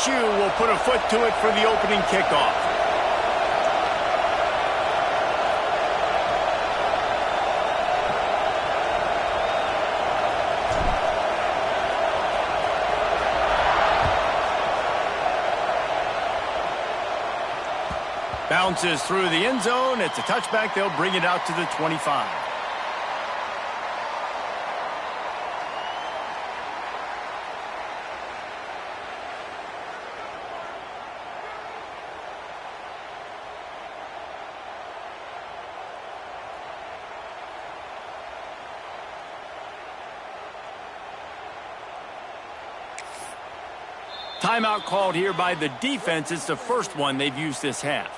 LSU will put a foot to it for the opening kickoff. Bounces through the end zone. It's a touchback. They'll bring it out to the 25. Timeout called here by the defense. It's the first one they've used this half.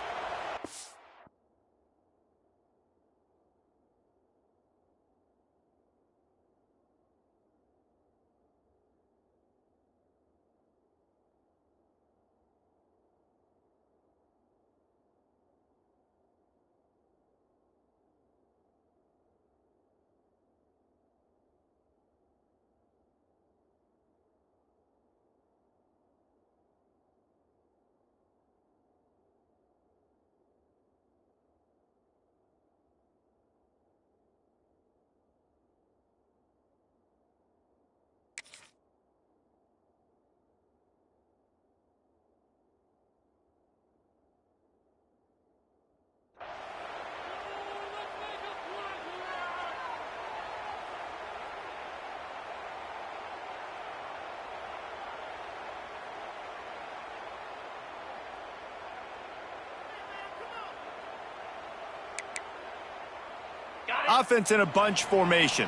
Offense in a bunch formation.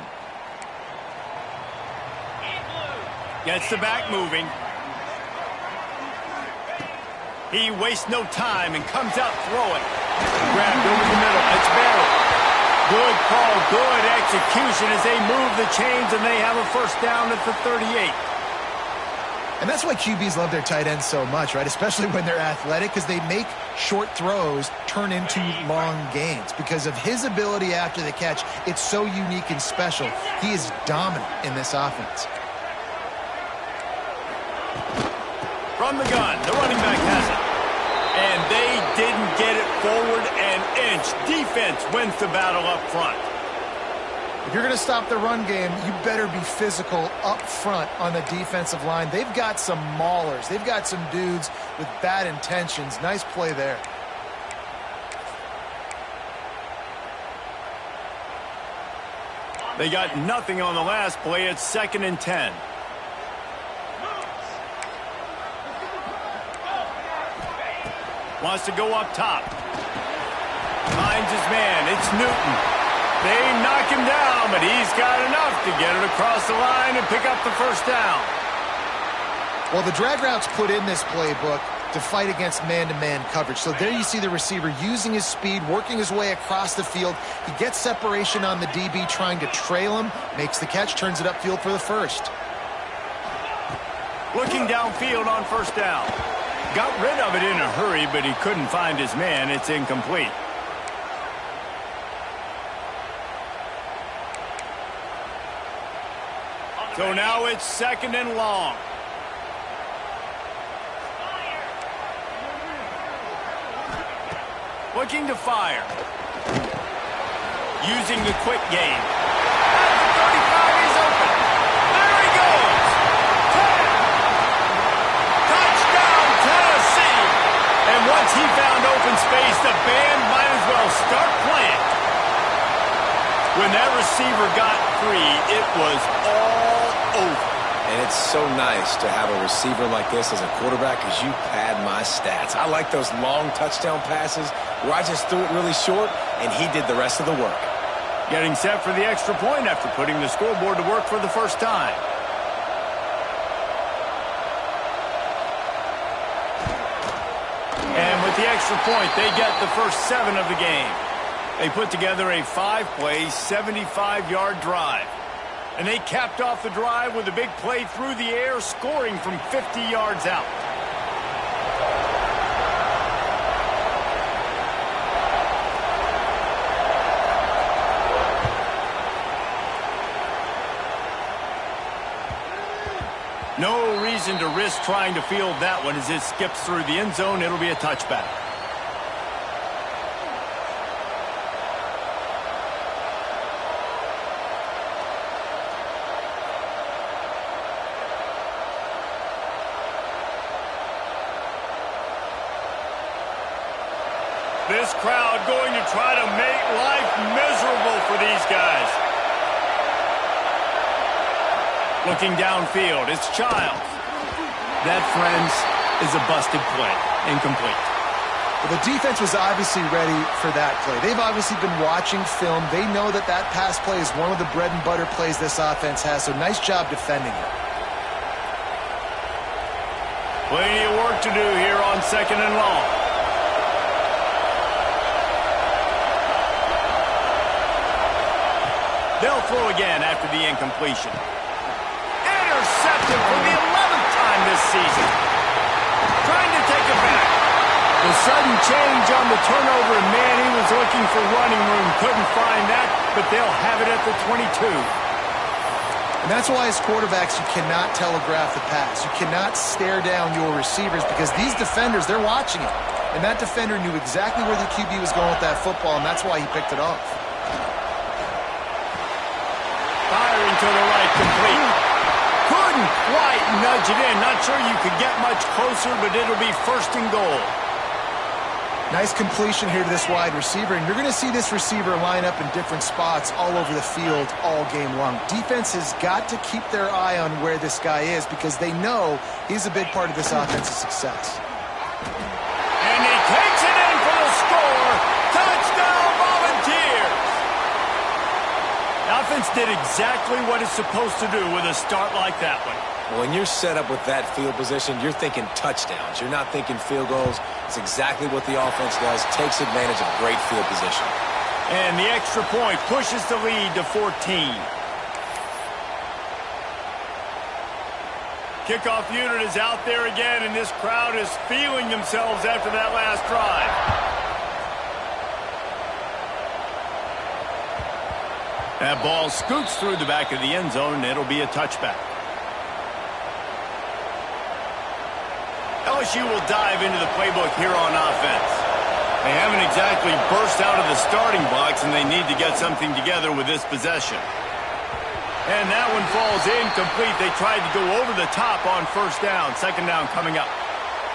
Gets the back moving. He wastes no time and comes out throwing. Grabbed over the middle. It's Barrett. Good call, good execution as they move the chains and they have a first down at the 38. And that's why QBs love their tight ends so much, right? Especially when they're athletic, because they make short throws turn into long gains. Because of his ability after the catch, it's so unique and special. He is dominant in this offense. From the gun, the running back has it. And they didn't get it forward an inch. Defense wins the battle up front. If you're going to stop the run game, you better be physical up front on the defensive line. They've got some maulers. They've got some dudes with bad intentions. Nice play there. They got nothing on the last play. It's 2nd and 10. Wants to go up top. Finds his man. It's Newton. They knock him down, but he's got enough to get it across the line and pick up the first down. Well, the drag routes put in this playbook to fight against man-to-man coverage. So there you see the receiver using his speed, working his way across the field. He gets separation on the DB trying to trail him, makes the catch, turns it upfield for the first. Looking downfield on first down. Got rid of it in a hurry, but he couldn't find his man. It's incomplete. So now it's 2nd and long. Looking to fire. Using the quick game. At the 35, he's open. There he goes. Touchdown, Tennessee. And once he found open space, the band might as well start playing. When that receiver got free, it was all over. And it's so nice to have a receiver like this as a quarterback because you pad my stats. I like those long touchdown passes where I just threw it really short and he did the rest of the work. Getting set for the extra point after putting the scoreboard to work for the first time. And with the extra point, they get the first 7 of the game. They put together a 5-play, 75-yard drive. And they capped off the drive with a big play through the air, scoring from 50 yards out. No reason to risk trying to field that one as it skips through the end zone. It'll be a touchback. This crowd going to try to make life miserable for these guys. Looking downfield, it's Childs. That, friends, is a busted play. Incomplete. Well, the defense was obviously ready for that play. They've obviously been watching film. They know that that pass play is one of the bread and butter plays this offense has, so nice job defending it. Plenty of work to do here on 2nd and long. They'll throw again after the incompletion. Intercepted for the 11th time this season. Trying to take it back. The sudden change on the turnover, and man, he was looking for running room. Couldn't find that, but they'll have it at the 22. And that's why as quarterbacks, you cannot telegraph the pass. You cannot stare down your receivers because these defenders, they're watching it. And that defender knew exactly where the QB was going with that football, and that's why he picked it off. Firing to the right, complete. Couldn't quite nudge it in. Not sure you could get much closer, but it'll be 1st and goal. Nice completion here to this wide receiver, and you're going to see this receiver line up in different spots all over the field all game long. Defense has got to keep their eye on where this guy is because they know he's a big part of this offense's success. And he takes it in for the score. Touchdown, Volunteers! The offense did exactly what it's supposed to do with a start like that one. When you're set up with that field position, you're thinking touchdowns. You're not thinking field goals. It's exactly what the offense does. Takes advantage of great field position. And the extra point pushes the lead to 14. Kickoff unit is out there again, and this crowd is feeling themselves after that last drive. That ball scoots through the back of the end zone, and it'll be a touchback. LSU will dive into the playbook here on offense. They haven't exactly burst out of the starting box, and they need to get something together with this possession. And that one falls incomplete. They tried to go over the top on 1st down. 2nd down coming up.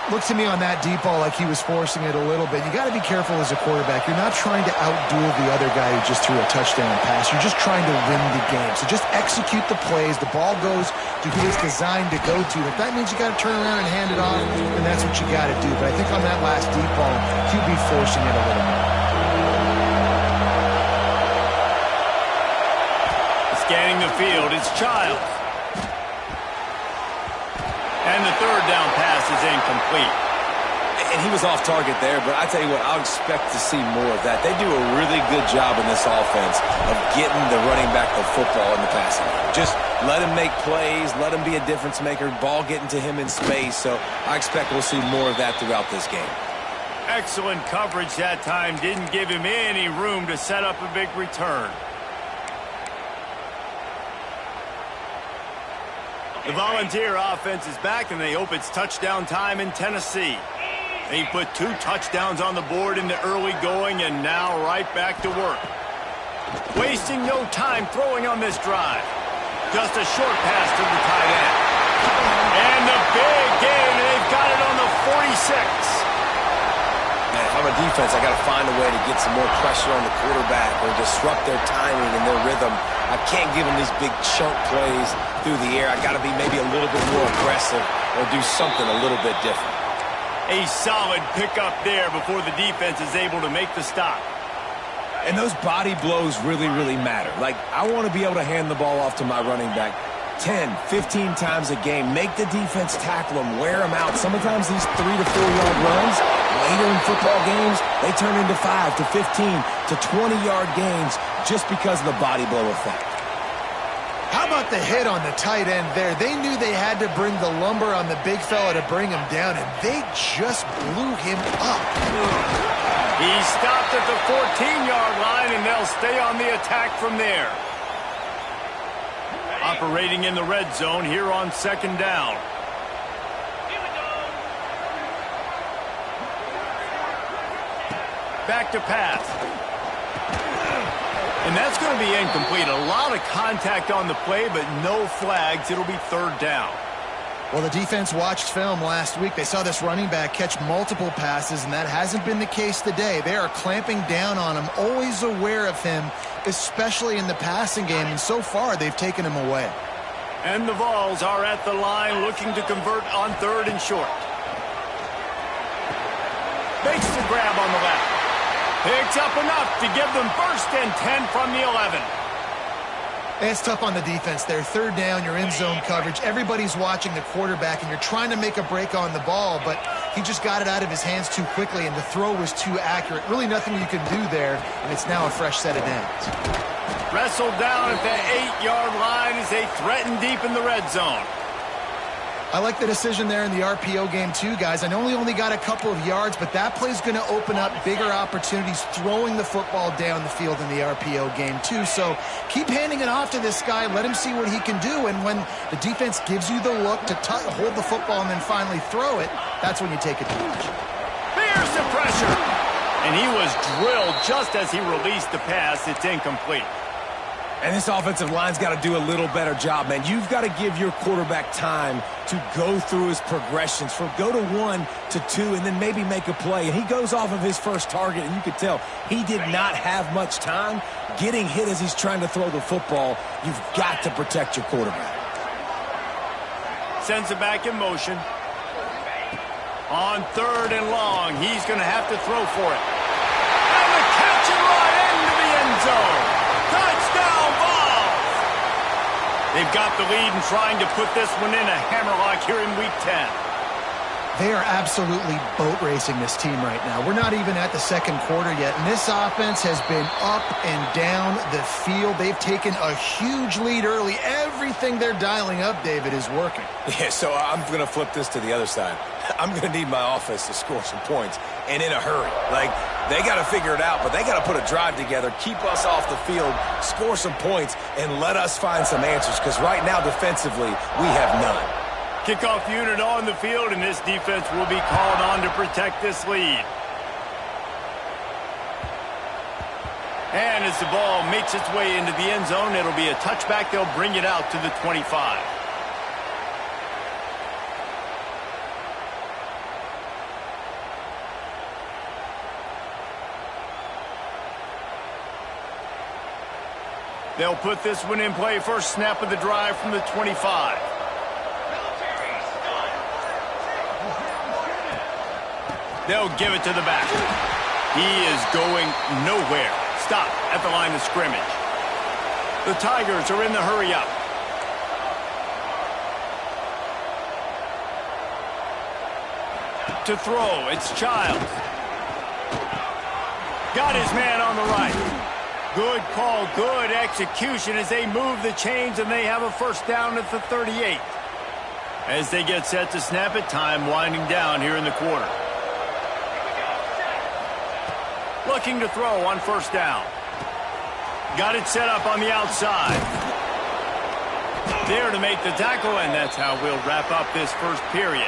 Looked to me on that deep ball like he was forcing it a little bit. You got to be careful as a quarterback. You're not trying to outduel the other guy who just threw a touchdown pass. You're just trying to win the game. So just execute the plays. The ball goes to who it's designed to go to. If that means you got to turn around and hand it off, then that's what you got to do. But I think on that last deep ball, QB forcing it a little bit. Scanning the field, it's Childs. And the 3rd down pass is incomplete. And he was off target there, but I tell you what, I'll expect to see more of that. They do a really good job in this offense of getting the running back the football in the passing game. Just let him make plays, let him be a difference maker, ball getting to him in space. So I expect we'll see more of that throughout this game. Excellent coverage that time. Didn't give him any room to set up a big return. The Volunteer offense is back, and they hope it's touchdown time in Tennessee. They put 2 touchdowns on the board in the early going, and now right back to work. Wasting no time throwing on this drive. Just a short pass to the tight end. And the big gain, and they've got it on the 46. Man, if I'm a defense, I got to find a way to get some more pressure on the quarterback or disrupt their timing and their rhythm. I can't give them these big chunk plays through the air. I got to be maybe a little bit more aggressive or do something a little bit different. A solid pickup there before the defense is able to make the stop. And those body blows really, really matter. Like, I want to be able to hand the ball off to my running back 10, 15 times a game. Make the defense tackle them, wear them out. Sometimes these 3 to 4 yard runs, later in football games, they turn into 5 to 15 to 20 yard gains just because of the body blow effect. How about the hit on the tight end there? They knew they had to bring the lumber on the big fella to bring him down, and they just blew him up. He stopped at the 14-yard line, and they'll stay on the attack from there. operating in the red zone here on second down. Back to pass. And that's going to be incomplete. A lot of contact on the play, but no flags. It'll be third down. Well, the defense watched film last week. They saw this running back catch multiple passes, and that hasn't been the case today. They are clamping down on him, always aware of him, especially in the passing game, and so far they've taken him away. And the Vols are at the line looking to convert on third and short. Makes the grab on the left. Picks up enough to give them first and 10 from the 11. It's tough on the defense there. Third down, you're in zone coverage. Everybody's watching the quarterback, and you're trying to make a break on the ball, but he just got it out of his hands too quickly, and the throw was too accurate. Really nothing you can do there, and it's now a fresh set of downs. Wrestled down at the 8-yard line as they threaten deep in the red zone. I like the decision there in the RPO game too, guys. I know he only got a couple of yards, but that play's going to open up bigger opportunities throwing the football down the field in the RPO game too. So keep handing it off to this guy. Let him see what he can do. And when the defense gives you the look to hold the football and then finally throw it, that's when you take advantage. Here's the pressure. And he was drilled just as he released the pass. It's incomplete. And this offensive line's got to do a little better job, man. You've got to give your quarterback time to go through his progressions from go to 1 to 2 and then maybe make a play. And he goes off of his first target, and you could tell he did not have much time getting hit as he's trying to throw the football. You've got to protect your quarterback. Sends it back in motion. On third and long, he's going to have to throw for it. And the catch and run into the end zone. Touchdown, Vols! They've got the lead and trying to put this one in a hammerlock here in Week 10. They are absolutely boat racing this team right now. We're not even at the second quarter yet, and this offense has been up and down the field. They've taken a huge lead early. Everything they're dialing up, David, is working. Yeah, so I'm going to flip this to the other side. I'm going to need my offense to score some points, and in a hurry. Like, they got to figure it out, but they got to put a drive together, keep us off the field, score some points, and let us find some answers, because right now, defensively, we have none. Kickoff unit on the field, and this defense will be called on to protect this lead. And as the ball makes its way into the end zone, it'll be a touchback. They'll bring it out to the 25. They'll put this one in play. First snap of the drive from the 25. They'll give it to the back. He is going nowhere. Stop at the line of scrimmage. The Tigers are in the hurry up. To throw, it's Childs. Got his man on the right. Good call, good execution as they move the chains, and they have a first down at the 38. As they get set to snap it, time winding down here in the quarter. Looking to throw on first down. Got it set up on the outside. There to make the tackle, and that's how we'll wrap up this first period.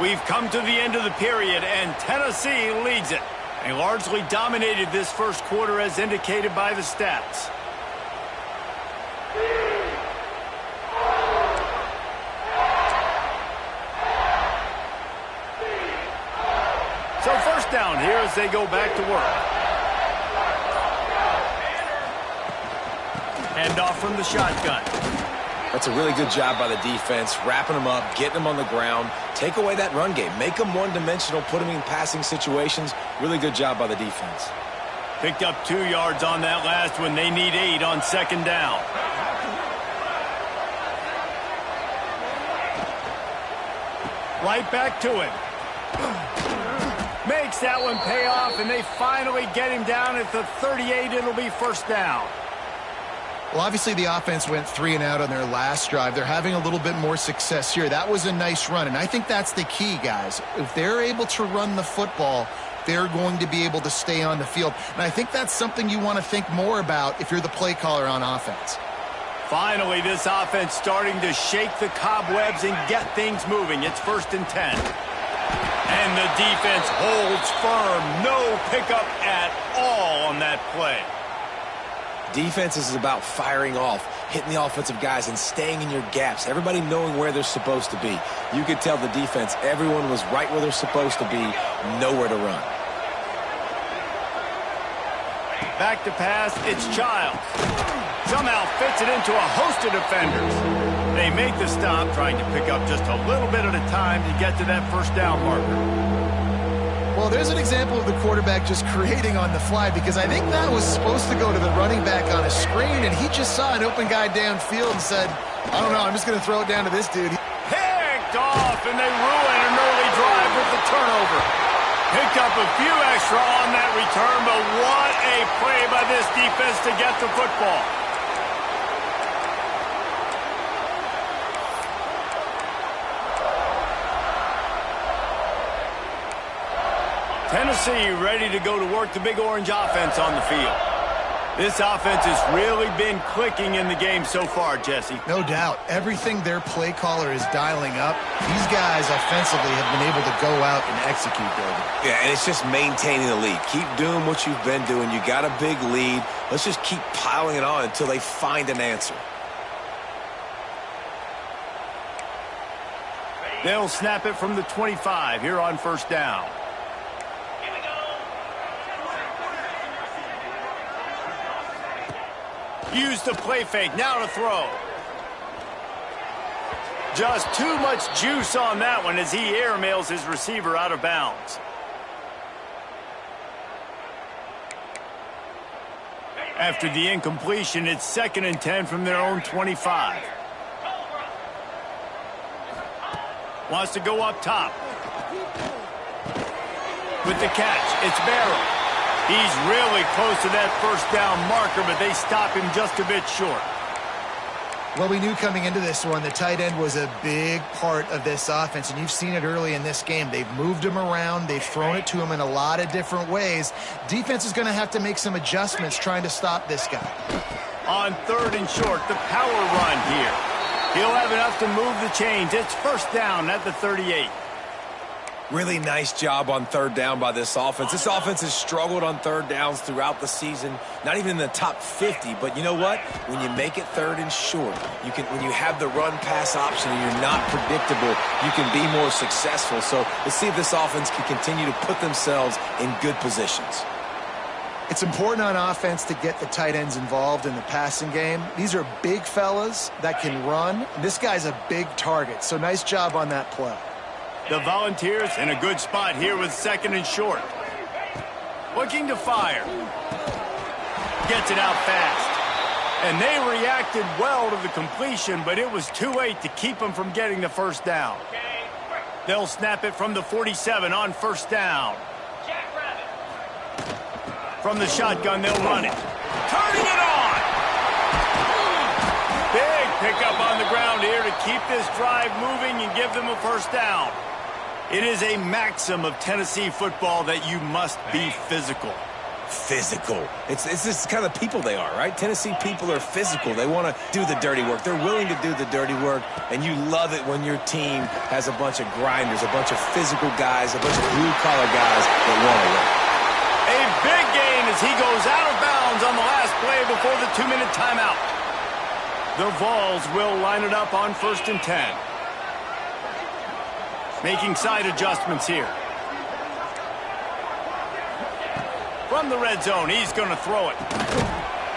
We've come to the end of the period, and Tennessee leads it. They largely dominated this first quarter as indicated by the stats. So first down here as they go back to work. Hand off from the shotgun. That's a really good job by the defense, wrapping them up, getting them on the ground. Take away that run game. Make them one-dimensional, put them in passing situations. Really good job by the defense. Picked up 2 yards on that last one. They need 8 on second down. Right back to him. Makes that one pay off, and they finally get him down at the 38. It'll be first down. Well, obviously the offense went 3 and out on their last drive. They're having a little bit more success here. That was a nice run, and I think that's the key, guys. If they're able to run the football, they're going to be able to stay on the field. And I think that's something you want to think more about if you're the play caller on offense. Finally, this offense starting to shake the cobwebs and get things moving. It's 1st and 10. And the defense holds firm. No pickup at all on that play. Defense is about firing off, hitting the offensive guys, and staying in your gaps. Everybody knowing where they're supposed to be. You could tell the defense, everyone was right where they're supposed to be, nowhere to run. Back to pass, it's Childs. Somehow fits it into a host of defenders. They make the stop, trying to pick up just a little bit at a time to get to that 1st down marker. Well, there's an example of the quarterback just creating on the fly, because I think that was supposed to go to the running back on a screen, and he just saw an open guy downfield and said, I don't know, I'm just going to throw it down to this dude. Picked off, and they ruin an early drive with the turnover. Picked up a few extra on that return, but what a play by this defense to get the football. Tennessee ready to go to work the Big Orange offense on the field. This offense has really been clicking in the game so far, Jesse. No doubt. Everything their play caller is dialing up, these guys offensively have been able to go out and execute, David. Yeah, and it's just maintaining the lead. Keep doing what you've been doing. You got a big lead. Let's just keep piling it on until they find an answer. They'll snap it from the 25 here on 1st down. Use the play fake, now to throw. Just too much juice on that one as he airmails his receiver out of bounds. After the incompletion, it's 2nd and 10 from their own 25. Wants to go up top. With the catch, it's Barrow. He's really close to that 1st down marker, but they stop him just a bit short. Well, we knew coming into this one the tight end was a big part of this offense, and you've seen it early in this game. They've moved him around. They've thrown it to him in a lot of different ways. Defense is going to have to make some adjustments trying to stop this guy. On 3rd and short, the power run here. He'll have enough to move the chains. It's 1st down at the 38. Really nice job on 3rd down by this offense. This offense has struggled on 3rd downs throughout the season, not even in the top 50. But you know what? When you make it 3rd and short, when you have the run-pass option and you're not predictable, you can be more successful. So let's see if this offense can continue to put themselves in good positions. It's important on offense to get the tight ends involved in the passing game. These are big fellas that can run. This guy's a big target, so nice job on that play. The Volunteers in a good spot here with 2nd and short. Looking to fire. Gets it out fast. And they reacted well to the completion, but it was too late to keep them from getting the 1st down. They'll snap it from the 47 on 1st down. From the shotgun, they'll run it. Turning it on! Big pickup on the ground here to keep this drive moving and give them a 1st down. It is a maxim of Tennessee football that you must be physical. Physical. It's this kind of people they are, right? Tennessee people are physical. They want to do the dirty work. They're willing to do the dirty work, and you love it when your team has a bunch of grinders, a bunch of physical guys, a bunch of blue-collar guys that want to win. A big gain as he goes out of bounds on the last play before the 2-minute timeout. The Vols will line it up on 1st and 10. Making side adjustments here. From the red zone, he's going to throw it.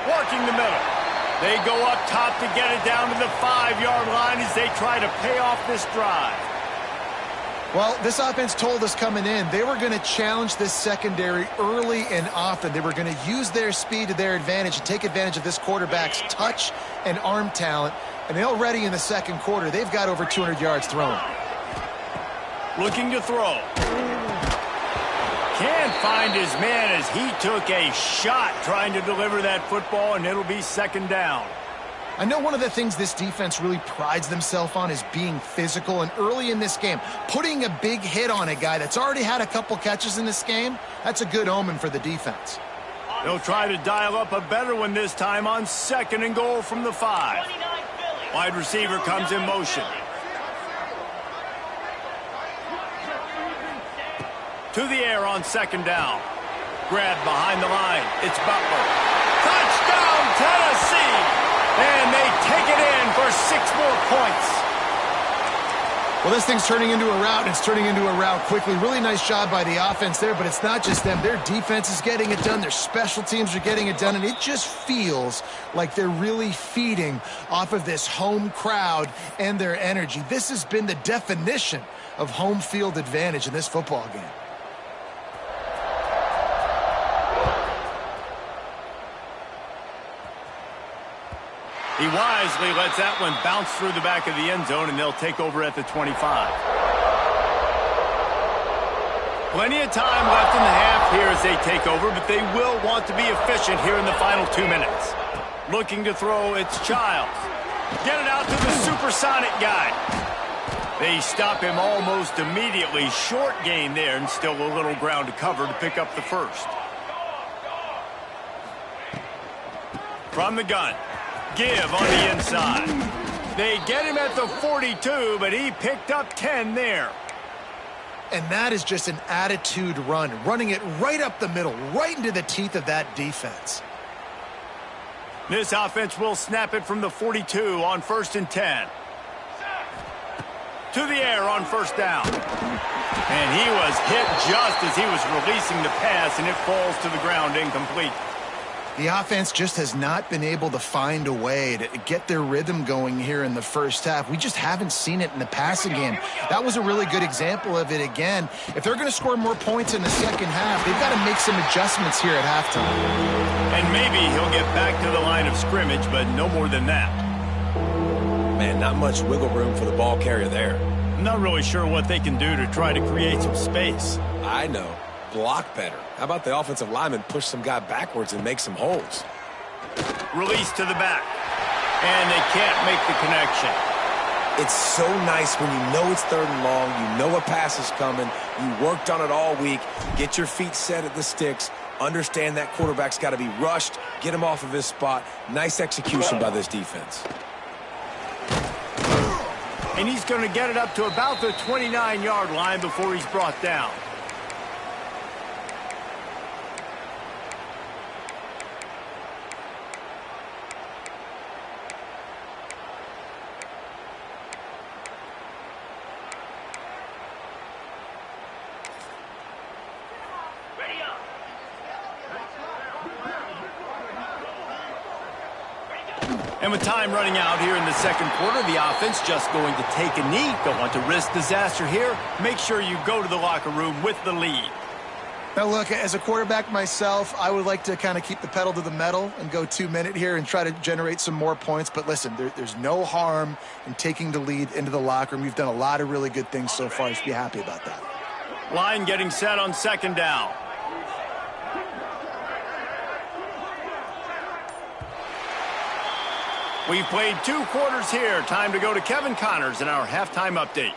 Working the middle. They go up top to get it down to the 5-yard line as they try to pay off this drive. Well, this offense told us coming in they were going to challenge this secondary early and often. They were going to use their speed to their advantage and take advantage of this quarterback's touch and arm talent. And already in the 2nd quarter, they've got over 200 yards thrown. Looking to throw. Can't find his man as he took a shot trying to deliver that football, and it'll be 2nd down. I know one of the things this defense really prides themselves on is being physical, and early in this game, putting a big hit on a guy that's already had a couple catches in this game, that's a good omen for the defense. They'll try to dial up a better one this time on 2nd and goal from the 5. Wide receiver comes in motion. To the air on second down. Grab behind the line. It's Butler. Touchdown, Tennessee! And they take it in for 6 more points. Well, this thing's turning into a rout, and it's turning into a rout quickly. Really nice job by the offense there, but it's not just them. Their defense is getting it done. Their special teams are getting it done, and it just feels like they're really feeding off of this home crowd and their energy. This has been the definition of home field advantage in this football game. He wisely lets that one bounce through the back of the end zone, and they'll take over at the 25. Plenty of time left in the half here as they take over, but they will want to be efficient here in the final 2 minutes. Looking to throw, it's Childs. Get it out to the supersonic guy. They stop him almost immediately. Short gain there, and still a little ground to cover to pick up the first. From the gun. Give on the inside. They get him at the 42, but he picked up 10 there. And that is just an attitude run, running it right up the middle, right into the teeth of that defense. This offense will snap it from the 42 on 1st and 10. To the air on 1st down. And he was hit just as he was releasing the pass, and it falls to the ground incomplete. The offense just has not been able to find a way to get their rhythm going here in the first half. We just haven't seen it in the passing game. That was a really good example of it again. If they're going to score more points in the second half, they've got to make some adjustments here at halftime. And maybe he'll get back to the line of scrimmage, but no more than that. Man, not much wiggle room for the ball carrier there. I'm not really sure what they can do to try to create some space. I know. Block better. How about the offensive lineman push some guy backwards and make some holes? Release to the back. And they can't make the connection. It's so nice when you know it's 3rd and long, you know a pass is coming, you worked on it all week, get your feet set at the sticks, understand that quarterback's got to be rushed, get him off of his spot. Nice execution by this defense. And he's going to get it up to about the 29-yard line before he's brought down. And with time running out here in the second quarter, the offense just going to take a knee. Don't want to risk disaster here. Make sure you go to the locker room with the lead. Now, look, as a quarterback myself, I would like to kind of keep the pedal to the metal and go 2 minute here and try to generate some more points. But listen, there's no harm in taking the lead into the locker room. You've done a lot of really good things so far. You should be happy about that. Line getting set on 2nd down. We've played 2 quarters here. Time to go to Kevin Connors in our halftime update.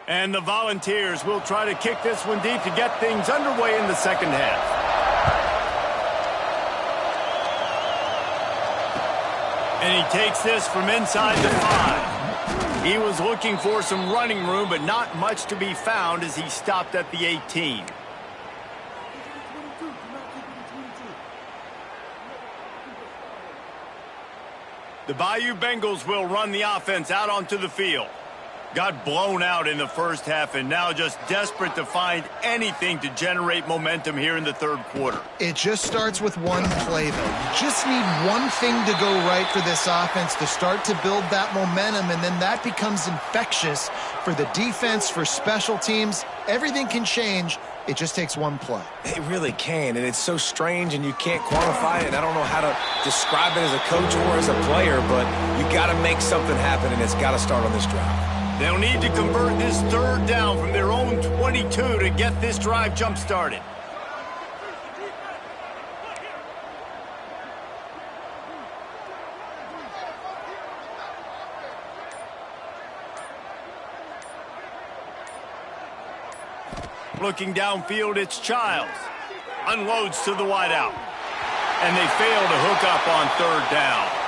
And the Volunteers will try to kick this one deep to get things underway in the second half. And he takes this from inside the 5. He was looking for some running room, but not much to be found as he stopped at the 18. The Bayou Bengals will run the offense out onto the field. Got blown out in the first half and now just desperate to find anything to generate momentum here in the third quarter. It just starts with one play, though. You just need one thing to go right for this offense to start to build that momentum, and then that becomes infectious for the defense, for special teams. Everything can change. It just takes one play. It really can, and it's so strange, and you can't quantify it. And I don't know how to describe it as a coach or as a player, but you got to make something happen, and it's got to start on this drive. They'll need to convert this third down from their own 22 to get this drive jump-started. Looking downfield, it's Childs. Unloads to the wideout. And they fail to hook up on third down.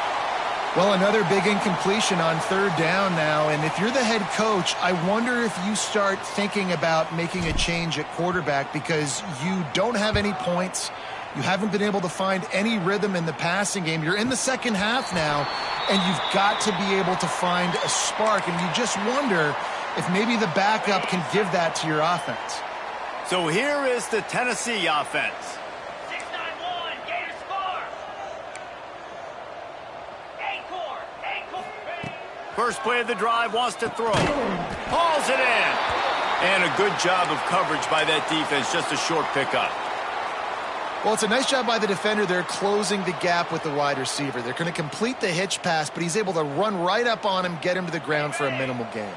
Well, another big incompletion on third down now, and if you're the head coach, I wonder if you start thinking about making a change at quarterback because you don't have any points. You haven't been able to find any rhythm in the passing game. You're in the second half now, and you've got to be able to find a spark, and you just wonder if maybe the backup can give that to your offense. So here is the Tennessee offense. First play of the drive, wants to throw. Hauls it in. And a good job of coverage by that defense, just a short pickup. Well, it's a nice job by the defender. They're closing the gap with the wide receiver. They're going to complete the hitch pass, but he's able to run right up on him, get him to the ground for a minimal gain.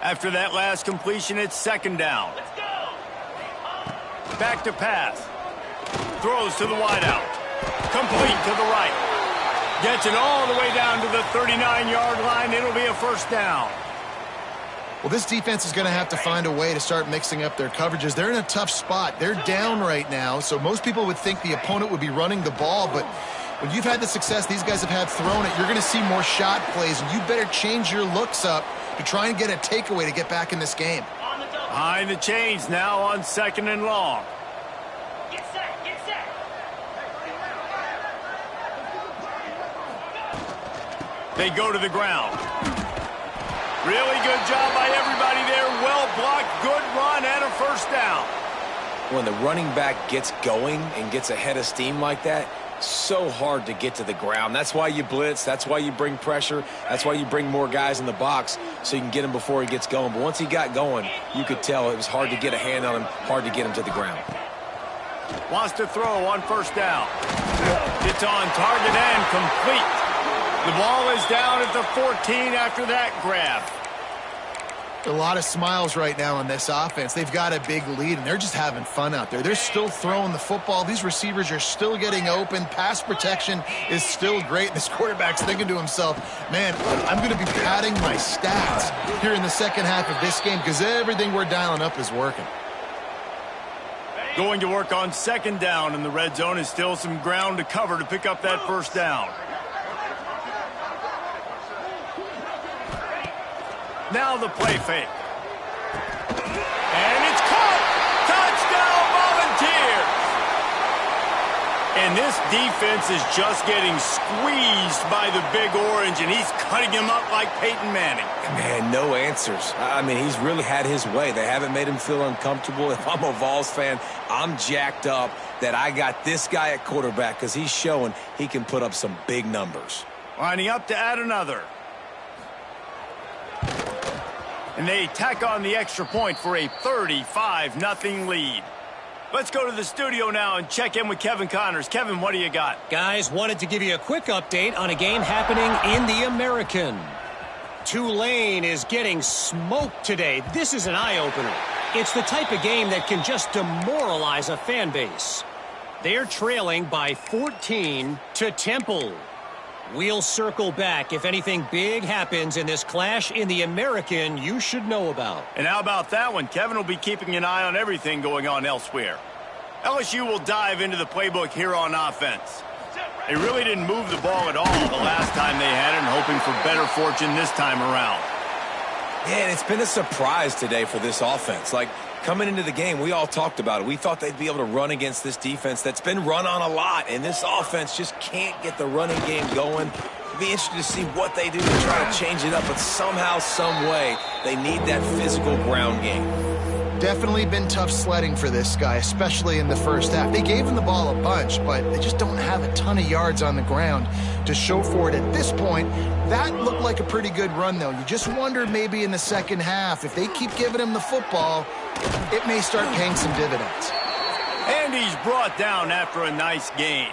After that last completion, it's second down. Let's go. Back to pass. Throws to the wideout. Complete to the right. Gets it all the way down to the 39-yard line. It'll be a first down. Well, this defense is going to have to find a way to start mixing up their coverages. They're in a tough spot. They're down right now, so most people would think the opponent would be running the ball, but when you've had the success these guys have had throwing it, you're going to see more shot plays, and you better change your looks up to try and get a takeaway to get back in this game. Behind the chains now on second and long. Get set, get set. They go to the ground. Really good job by everybody there. Well blocked, good run, and a first down. When the running back gets going and gets ahead of steam like that, so hard to get to the ground. That's why you blitz. That's why you bring pressure. That's why you bring more guys in the box so you can get him before he gets going. But once he got going, you could tell it was hard to get a hand on him, hard to get him to the ground. Wants to throw on first down. It's on target and complete. The ball is down at the 14 after that grab. A lot of smiles right now on this offense. They've got a big lead, and they're just having fun out there. They're still throwing the football. These receivers are still getting open. Pass protection is still great. This quarterback's thinking to himself, man, I'm going to be padding my stats here in the second half of this game because everything we're dialing up is working. Going to work on second down, and the red zone is still some ground to cover to pick up that first down. Now the play fake. And it's caught! Touchdown Volunteers! And this defense is just getting squeezed by the Big Orange, and he's cutting him up like Peyton Manning. Man, no answers. I mean, he's really had his way. They haven't made him feel uncomfortable. If I'm a Vols fan, I'm jacked up that I got this guy at quarterback because he's showing he can put up some big numbers. Lining up to add another. And they tack on the extra point for a 35-0 lead. Let's go to the studio now and check in with Kevin Connors. Kevin, what do you got? Guys, wanted to give you a quick update on a game happening in the American. Tulane is getting smoked today. This is an eye-opener. It's the type of game that can just demoralize a fan base. They're trailing by 14 to Temple. We'll circle back if anything big happens in this clash in the American you should know about. And how about that one? Kevin will be keeping an eye on everything going on elsewhere. LSU will dive into the playbook here on offense. They really didn't move the ball at all the last time they had it, and hoping for better fortune this time around. Yeah, and it's been a surprise today for this offense. Like, coming into the game, we all talked about it. We thought they'd be able to run against this defense that's been run on a lot, and this offense just can't get the running game going. It'd be interesting to see what they do to try to change it up, but somehow, some way, they need that physical ground game. Definitely been tough sledding for this guy, especially in the first half. They gave him the ball a bunch, but they just don't have a ton of yards on the ground to show for it at this point. That looked like a pretty good run, though. You just wonder maybe in the second half, if they keep giving him the football, it may start paying some dividends. And he's brought down after a nice game.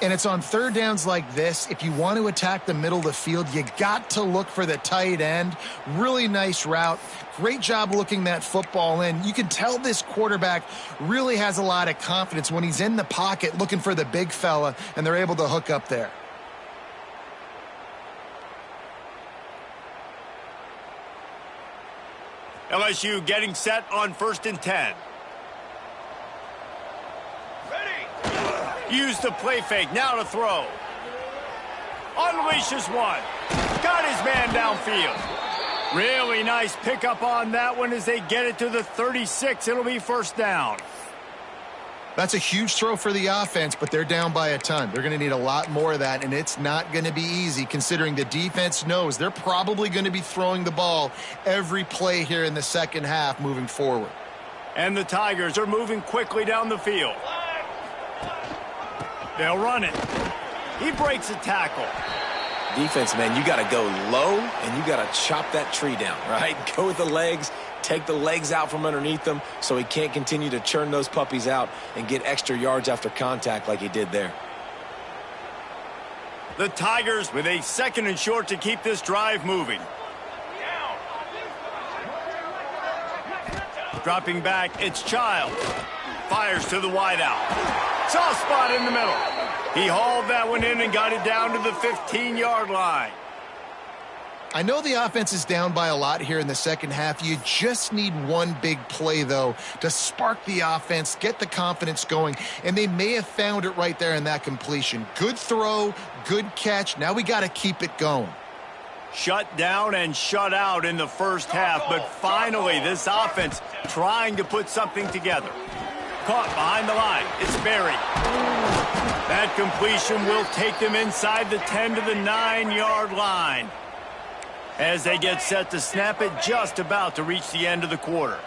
And it's on third downs like this. If you want to attack the middle of the field, you got to look for the tight end. Really nice route. Great job looking that football in. You can tell this quarterback really has a lot of confidence when he's in the pocket looking for the big fella, and they're able to hook up there. LSU getting set on 1st and 10. Use the play fake, now to throw. Unleashes one. Got his man downfield. Really nice pickup on that one as they get it to the 36. It'll be 1st down. That's a huge throw for the offense, but they're down by a ton. They're going to need a lot more of that, and it's not going to be easy considering the defense knows they're probably going to be throwing the ball every play here in the second half moving forward. And the Tigers are moving quickly down the field. They'll run it. He breaks a tackle. Defense, man, you got to go low, and you got to chop that tree down, right? Go with the legs, take the legs out from underneath them so he can't continue to churn those puppies out and get extra yards after contact like he did there. The Tigers with a 2nd and short to keep this drive moving. Dropping back, it's Child. Fires to the wideout. Soft spot in the middle. He hauled that one in and got it down to the 15-yard line. I know the offense is down by a lot here in the second half. You just need one big play, though, to spark the offense, get the confidence going, and they may have found it right there in that completion. Good throw, good catch. Now we got to keep it going. Shut down and shut out in the first half, but finally this offense trying to put something together. Caught behind the line. It's Berry. That completion will take them inside the 10 to the 9-yard line. As they get set to snap it, just about to reach the end of the quarter.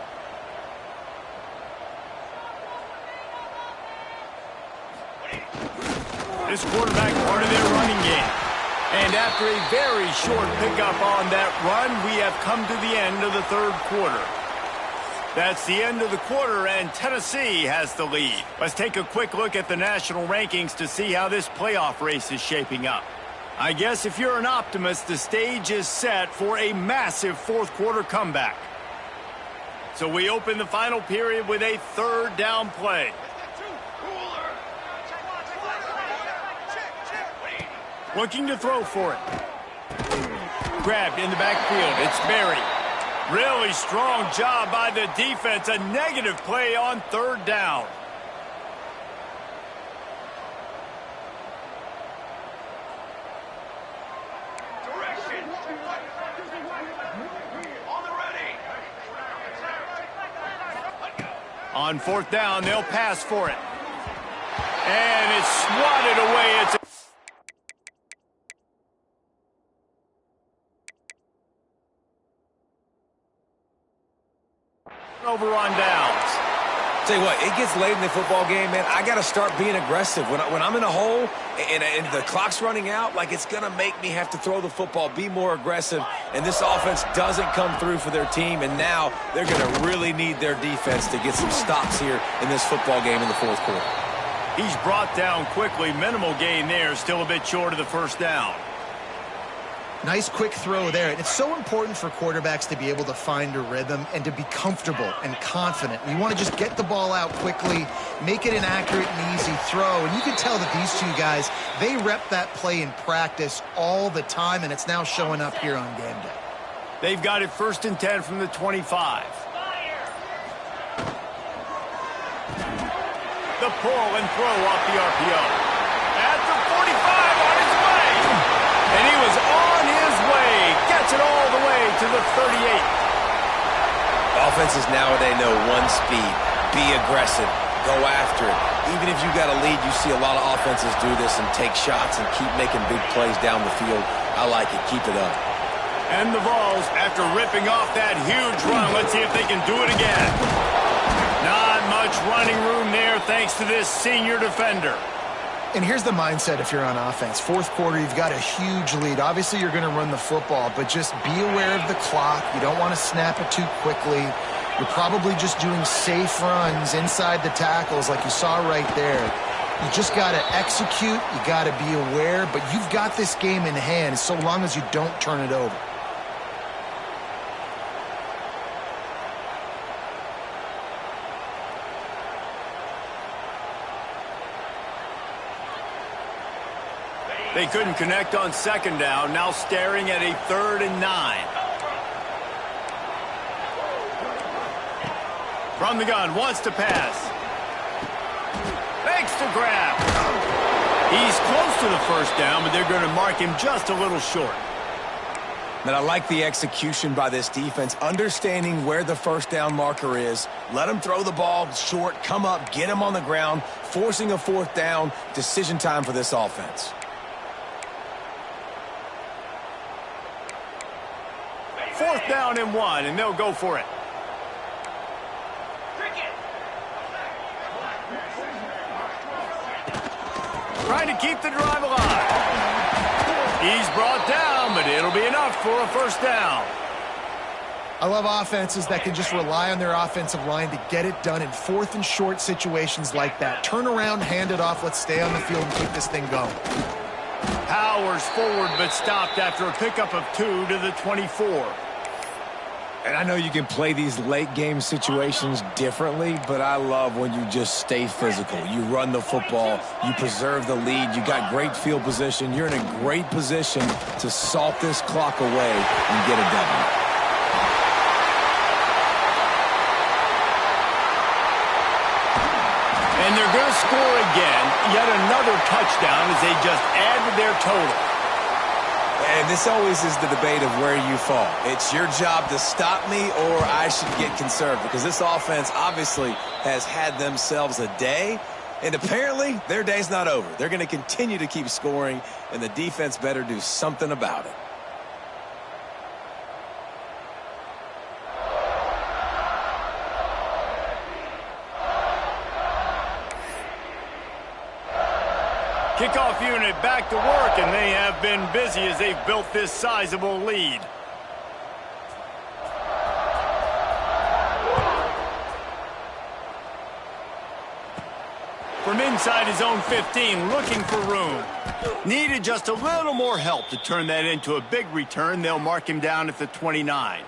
This quarterback part of their running game. And after a very short pickup on that run, we have come to the end of the third quarter. That's the end of the quarter, and Tennessee has the lead. Let's take a quick look at the national rankings to see how this playoff race is shaping up. I guess if you're an optimist, the stage is set for a massive fourth quarter comeback. So we open the final period with a 3rd down play. Looking to throw for it. Grabbed in the backfield. It's Berry. Really strong job by the defense. A negative play on 3rd down. On 4th down, they'll pass for it. And it's swatted away. It's over on downs. Tell you what, it gets late in the football game, man. I got to start being aggressive. When I'm in a hole and the clock's running out, like it's going to make me have to throw the football, be more aggressive. And this offense doesn't come through for their team, and now they're going to really need their defense to get some stops here in this football game in the fourth quarter. He's brought down quickly. Minimal gain there. Still a bit short of the 1st down. Nice quick throw there. And it's so important for quarterbacks to be able to find a rhythm and to be comfortable and confident. You want to just get the ball out quickly, make it an accurate and easy throw. And you can tell that these two guys, they rep that play in practice all the time, and it's now showing up here on game day. They've got it 1st and 10 from the 25. The pull and throw off the RPO. At the 45 on his way. And he was on his way. Gets it all the way to the 38. Offenses nowadays know one speed. Be aggressive. Go after it. Even if you got a lead, you see a lot of offenses do this and take shots and keep making big plays down the field. I like it. Keep it up. And the Vols, after ripping off that huge run, let's see if they can do it again. Not much running room there thanks to this senior defender. And here's the mindset if you're on offense. Fourth quarter, you've got a huge lead. Obviously, you're going to run the football, but just be aware of the clock. You don't want to snap it too quickly. You're probably just doing safe runs inside the tackles like you saw right there. You just got to execute. You got to be aware. But you've got this game in hand so long as you don't turn it over. They couldn't connect on second down. Now staring at a 3rd and 9. From the gun, wants to pass. Makes the grab. He's close to the first down, but they're going to mark him just a little short. And I like the execution by this defense, understanding where the first down marker is. Let him throw the ball short, come up, get him on the ground, forcing a 4th down. Decision time for this offense. Fourth down and 1, and they'll go for it. Trying to keep the drive alive. He's brought down, but it'll be enough for a first down. I love offenses that can just rely on their offensive line to get it done in 4th and short situations like that. Turn around, hand it off, let's stay on the field and keep this thing going. Powers forward, but stopped after a pickup of 2 to the 24. And I know you can play these late game situations differently, but I love when you just stay physical. You run the football, you preserve the lead, you got great field position, you're in a great position to salt this clock away and get it done. And they're going to score again, yet another touchdown as they just added their total. And this always is the debate of where you fall. It's your job to stop me or I should get conservative, because this offense obviously has had themselves a day, and apparently their day's not over. They're going to continue to keep scoring, and the defense better do something about it. Kickoff unit back to work, and they have been busy as they've built this sizable lead. From inside his own 15, looking for room. Needed just a little more help to turn that into a big return. They'll mark him down at the 29.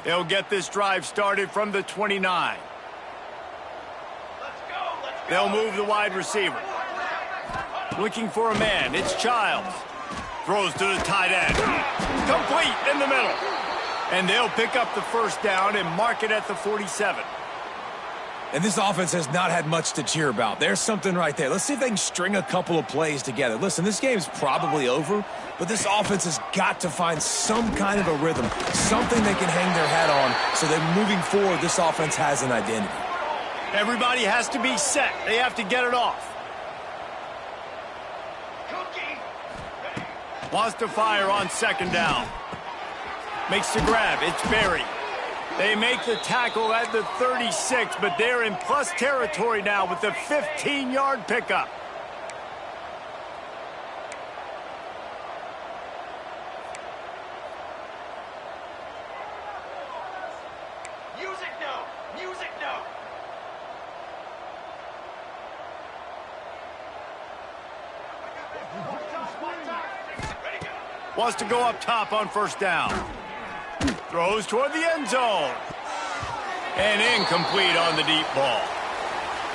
They'll get this drive started from the 29. They'll move the wide receiver. Looking for a man. It's Childs. Throws to the tight end. Complete in the middle. And they'll pick up the first down and mark it at the 47. And this offense has not had much to cheer about. There's something right there. Let's see if they can string a couple of plays together. Listen, this game's probably over, but this offense has got to find some kind of a rhythm, something they can hang their hat on, so that moving forward, this offense has an identity. Everybody has to be set. They have to get it off. Wants to fire on second down. Makes the grab. It's Berry. They make the tackle at the 36, but they're in plus territory now with the 15-yard pickup. Music no! Music no! Wants to go up top on first down. Throws toward the end zone. And incomplete on the deep ball.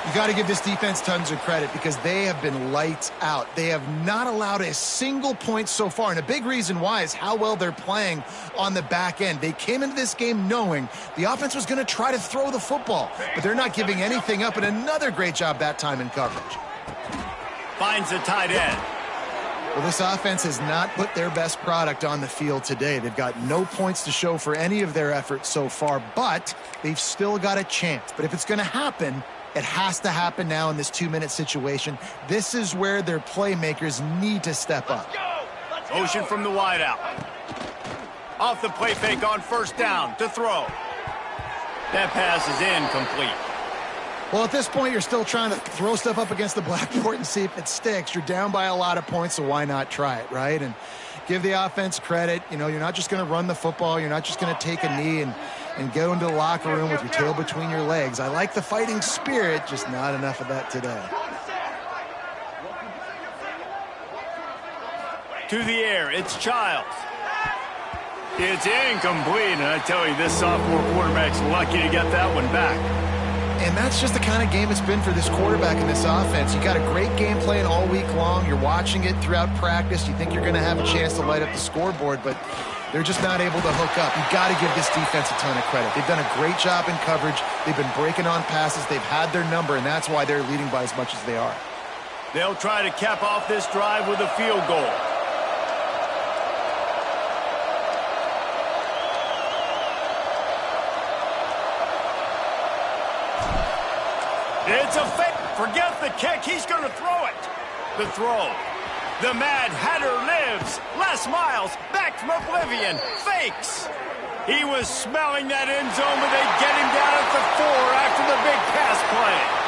You got to give this defense tons of credit because they have been lights out. They have not allowed a single point so far, and a big reason why is how well they're playing on the back end. They came into this game knowing the offense was going to try to throw the football, but they're not giving anything up, and another great job that time in coverage. Finds the tight end. Well, this offense has not put their best product on the field today. They've got no points to show for any of their efforts so far, but they've still got a chance. But if it's going to happen, it has to happen now in this 2-minute situation. This is where their playmakers need to step up. Motion from the wideout. Off the play fake on first down to throw. That pass is incomplete. Well, at this point, you're still trying to throw stuff up against the blackboard and see if it sticks. You're down by a lot of points, so why not try it, right? And give the offense credit. You know, you're not just going to run the football. You're not just going to take a knee and go into the locker room with your tail between your legs. I like the fighting spirit, just not enough of that today. To the air, it's Childs. It's incomplete, and I tell you, this sophomore quarterback's lucky to get that one back. And that's just the kind of game it's been for this quarterback in this offense. You got a great game plan all week long. You're watching it throughout practice. You think you're going to have a chance to light up the scoreboard, but they're just not able to hook up. You've got to give this defense a ton of credit. They've done a great job in coverage. They've been breaking on passes. They've had their number, and that's why they're leading by as much as they are. They'll try to cap off this drive with a field goal. It's a fake. Forget the kick. He's going to throw it. The throw. The Mad Hatter lives. Les Miles back from oblivion. Fakes. He was smelling that end zone, but they get him down at the 4 after the big pass play.